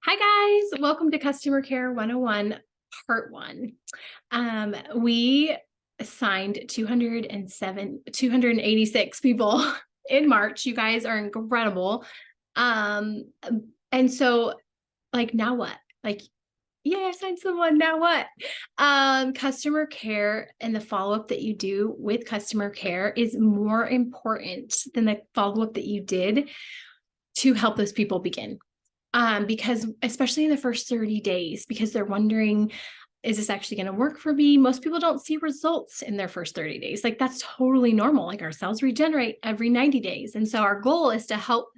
Hi guys, welcome to Customer Care 101, Part 1. We assigned 286 people in March. You guys are incredible. Um, and so like now what? Like, yeah, I signed someone, now what? Customer care and the follow-up that you do with customer care is more important than the follow-up that you did to help those people begin. Because especially in the first 30 days, because they're wondering, is this actually going to work for me? Most people don't see results in their first 30 days. Like that's totally normal. Like our cells regenerate every 90 days. And so our goal is to help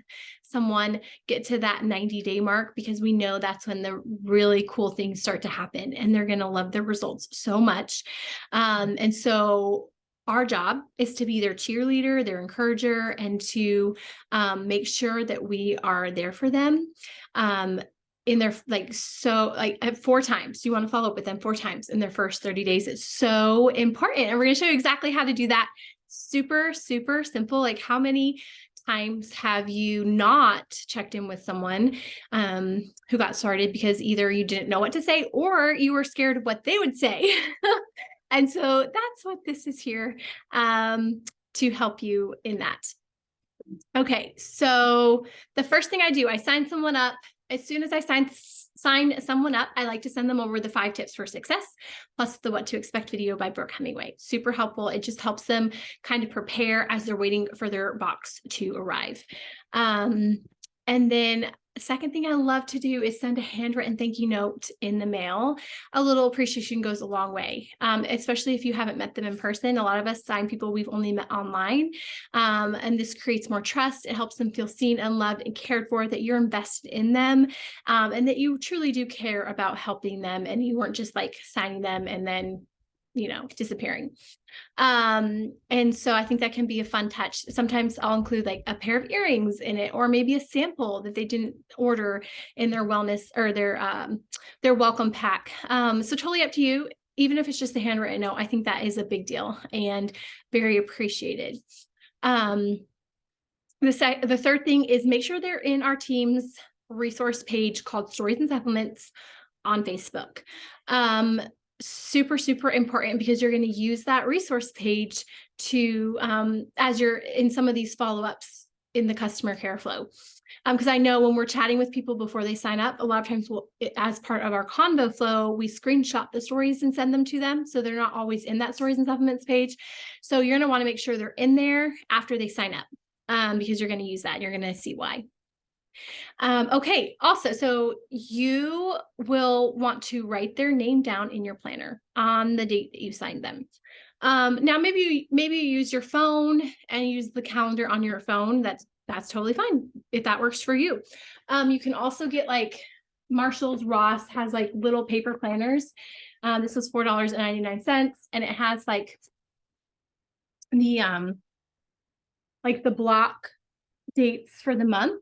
someone get to that 90-day mark because we know that's when the really cool things start to happen and they're going to love their results so much. And so our job is to be their cheerleader, their encourager, and to make sure that we are there for them in their at 4 times. You want to follow up with them 4 times in their first 30 days. It's so important. And we're going to show you exactly how to do that. Super, super simple. Like how many times have you not checked in with someone who got started because either you didn't know what to say or you were scared of what they would say? And so that's what this is here to help you in that. Okay, so the first thing I do, I sign someone up. As soon as I sign someone up, I like to send them over the 5 tips for success, plus the what to expect video by Brooke Hemingway. Super helpful. It just helps them kind of prepare as they're waiting for their box to arrive. And then second thing I love to do is send a handwritten thank you note in the mail. A little appreciation goes a long way, especially if you haven't met them in person. A lot of us sign people we've only met online, and this creates more trust. It helps them feel seen and loved and cared for, that you're invested in them, and that you truly do care about helping them, and you weren't just like signing them and then disappearing. And so I think that can be a fun touch. Sometimes I'll include like a pair of earrings in it, or maybe a sample that they didn't order in their wellness or their welcome pack. So totally up to you. Even if it's just a handwritten note, I think that is a big deal and very appreciated. The third thing is make sure they're in our team's resource page called Stories and Supplements on Facebook. Super, super important because you're going to use that resource page to, as you're in some of these follow-ups in the customer care flow. Because I know when we're chatting with people before they sign up, a lot of times as part of our convo flow, we screenshot the stories and send them to them. So they're not always in that Stories and Supplements page. So you're going to want to make sure they're in there after they sign up, because you're going to use that. You're going to see why. Okay, also, so you will want to write their name down in your planner on the date that you signed them. Now maybe you use your phone and use the calendar on your phone. That's totally fine if that works for you. You can also get like Marshall's Ross has like little paper planners. This was $4.99, and it has like the block dates for the month.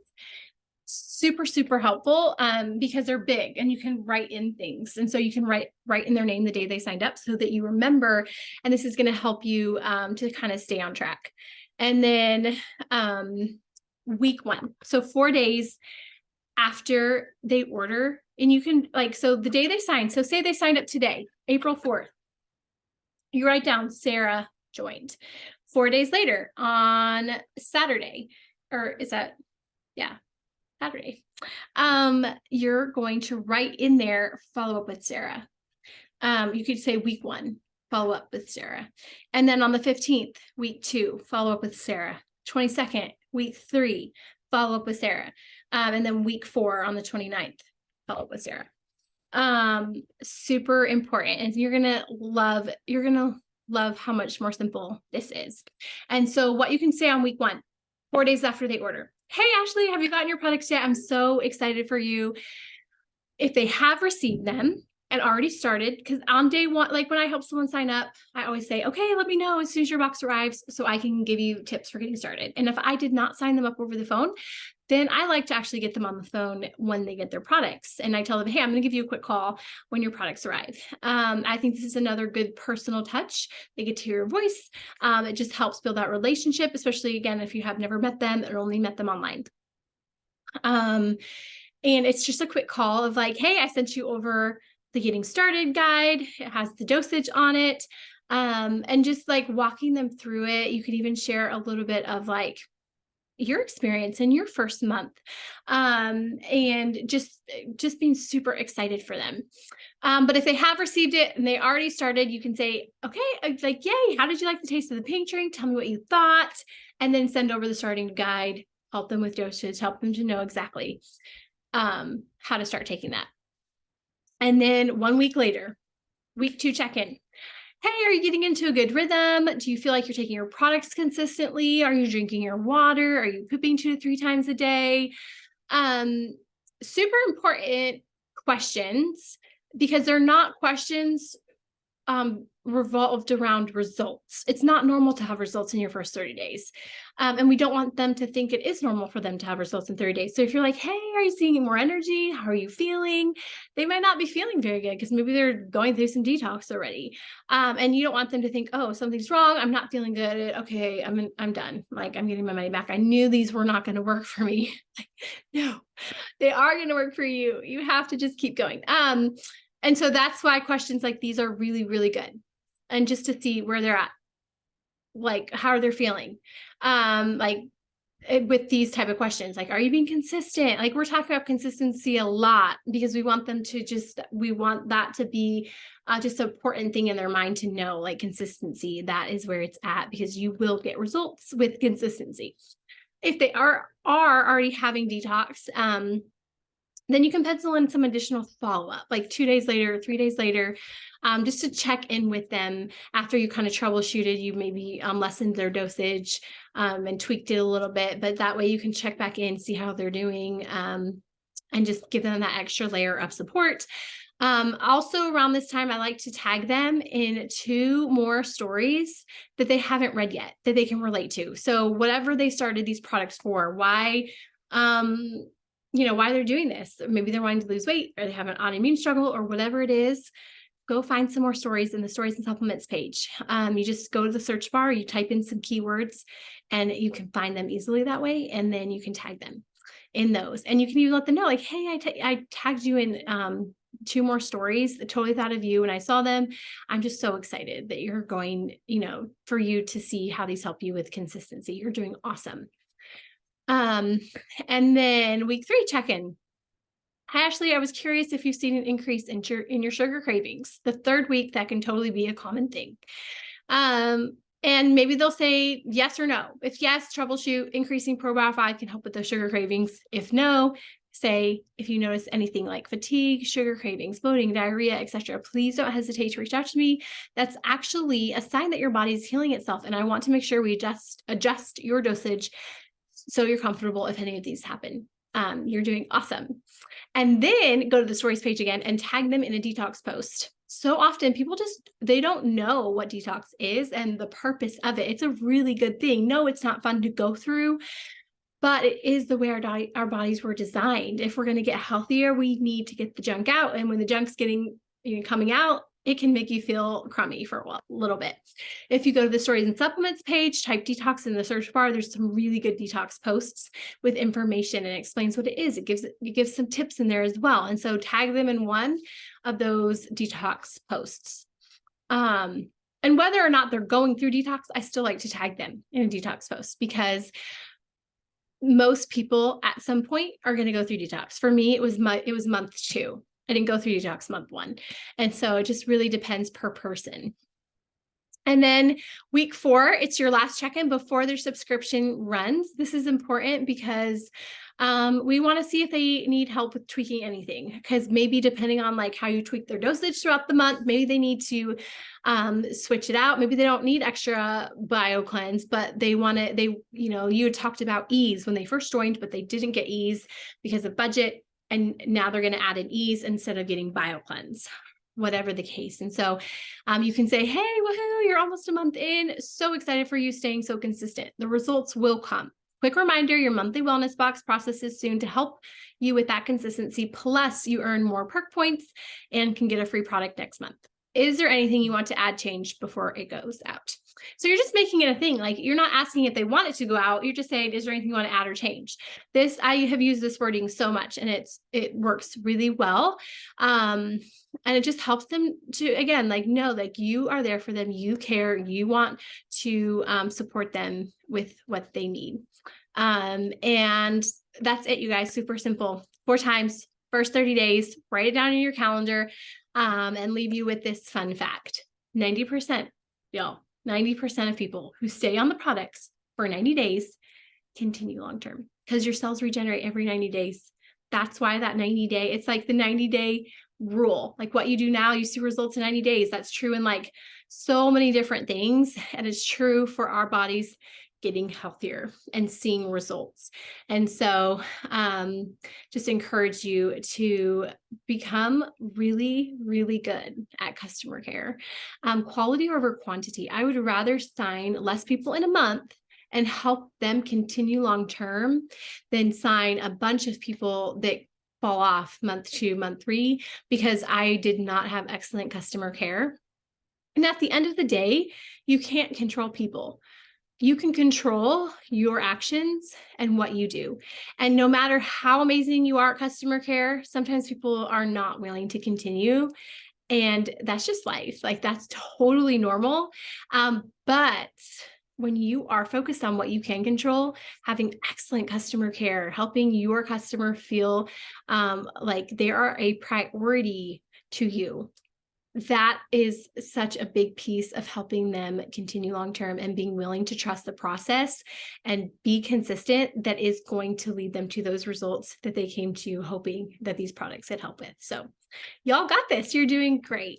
Super, super helpful because they're big and you can write in things. And so you can write in their name the day they signed up so that you remember, and this is going to help you to kind of stay on track. And then week 1, so 4 days after they order, and you can so the day they signed, so say they signed up today, April 4th, you write down Sarah joined. 4 days later on Saturday, or is that, yeah, Saturday, you're going to write in there, follow up with Sarah. You could say week 1, follow up with Sarah. And then on the 15th, week 2, follow up with Sarah. 22nd, week 3, follow up with Sarah. And then week 4 on the 29th, follow up with Sarah. Super important. And you're going to love how much more simple this is. And so what you can say on week 1, 4 days after they order. Hey, Ashley, have you gotten your products yet? I'm so excited for you. If they have received them and already started, because on day 1, like when I help someone sign up, I always say, okay, let me know as soon as your box arrives so I can give you tips for getting started. And if I did not sign them up over the phone, then I like to actually get them on the phone when they get their products. And I tell them, hey, I'm going to give you a quick call when your products arrive. I think this is another good personal touch. They get to hear your voice. It just helps build that relationship, especially, again, if you have never met them or only met them online. And it's just a quick call of like, hey, I sent you over the getting started guide. It has the dosage on it. And just like walking them through it. You could even share a little bit of like your experience in your first month, and just being super excited for them. But if they have received it and they already started, you can say, okay, like, yay, how did you like the taste of the pink drink? Tell me what you thought. And then send over the starting guide, help them with dosage, help them to know exactly how to start taking that. And then 1 week later, week 2 check-in. Hey, are you getting into a good rhythm? Do you feel like you're taking your products consistently? Are you drinking your water? Are you pooping 2 to 3 times a day? Super important questions, because they're not questions revolved around results. It's not normal to have results in your first 30 days. And we don't want them to think it is normal for them to have results in 30 days. So if you're like, hey, are you seeing more energy? How are you feeling? They might not be feeling very good because maybe they're going through some detox already. And you don't want them to think, oh, something's wrong. I'm not feeling good. Okay, I'm done. Like, I'm getting my money back. I knew these were not going to work for me. No, they are going to work for you. You have to just keep going. And so that's why questions like these are really, really good. And just to see where they're at, like how are they feeling? With these type of questions, like, are you being consistent? Like, we're talking about consistency a lot because we want them to we want that to be just an important thing in their mind to know, like consistency, that is where it's at, because you will get results with consistency. If they are already having detox, then you can pencil in some additional follow-up, like 2 days later, 3 days later, just to check in with them after you kind of troubleshooted, you maybe lessened their dosage and tweaked it a little bit, but that way you can check back in, see how they're doing, and just give them that extra layer of support. Also around this time, I like to tag them in 2 more stories that they haven't read yet, that they can relate to. So whatever they started these products for, why, why they're doing this. Maybe they're wanting to lose weight, or they have an autoimmune struggle, or whatever it is. Go find some more stories in the stories and supplements page. You just go to the search bar, you type in some keywords, and you can find them easily that way. And then you can tag them in those. And you can even let them know, like, hey, I tagged you in 2 more stories. I totally thought of you when I saw them. I'm just so excited that you're going, for you to see how these help you with consistency. You're doing awesome. And then week 3 check-in. Hi, Ashley, I was curious if you've seen an increase in your sugar cravings. The 3rd week, that can totally be a common thing. And maybe they'll say yes or no. If yes, troubleshoot. Increasing probiotic 5 can help with those sugar cravings. If no, say if you notice anything like fatigue, sugar cravings, bloating, diarrhea, etc., please don't hesitate to reach out to me. That's actually a sign that your body is healing itself, and I want to make sure we adjust your dosage so you're comfortable if any of these happen. You're doing awesome. And then go to the stories page again and tag them in a detox post. So often people they don't know what detox is and the purpose of it. It's a really good thing. No, it's not fun to go through, but it is the way our bodies were designed. If we're going to get healthier, we need to get the junk out. And when the junk's coming out, it can make you feel crummy for a little bit. If you go to the stories and supplements page, type detox in the search bar, there's some really good detox posts with information and explains what it is. It gives some tips in there as well. And so tag them in one of those detox posts. And whether or not they're going through detox, I still like to tag them in a detox post, because most people at some point are going to go through detox. For me, it was month 2. I didn't go through detox month 1. And so it just really depends per person. And then week 4, it's your last check-in before their subscription runs. This is important because we want to see if they need help with tweaking anything, because maybe depending on like how you tweak their dosage throughout the month, maybe they need to switch it out. Maybe they don't need extra bio cleanse, but you had talked about ease when they first joined, but they didn't get ease because of budget. And now they're going to add an ease instead of getting bio cleanse, whatever the case. And so you can say, hey, woohoo, you're almost a month in. So excited for you staying so consistent. The results will come. Quick reminder, your monthly wellness box processes soon to help you with that consistency. Plus you earn more perk points and can get a free product next month. Is there anything you want to add, change before it goes out? So you're just making it a thing. Like, you're not asking if they want it to go out. You're just saying, is there anything you want to add or change? This, I have used this wording so much, and it works really well. And it just helps them to, again, like, know, like, you are there for them. You care, you want to support them with what they need. And that's it, you guys. Super simple. 4 times, first 30 days, write it down in your calendar, and leave you with this fun fact. 90%, y'all, 90% of people who stay on the products for 90 days continue long-term, because your cells regenerate every 90 days. That's why that 90-day, it's like the 90-day rule. Like, what you do now, you see results in 90 days. That's true in like so many different things. And it's true for our bodies getting healthier and seeing results. And so just encourage you to become really, really good at customer care. Quality over quantity. I would rather sign less people in a month and help them continue long-term than sign a bunch of people that fall off month 2, month 3, because I did not have excellent customer care. And at the end of the day, you can't control people. You can control your actions and what you do. And no matter how amazing you are at customer care, sometimes people are not willing to continue. And that's just life. Like, that's totally normal. But when you are focused on what you can control, having excellent customer care, helping your customer feel like they are a priority to you, that is such a big piece of helping them continue long-term and being willing to trust the process and be consistent, that is going to lead them to those results that they came to hoping that these products could help with. So y'all got this. You're doing great.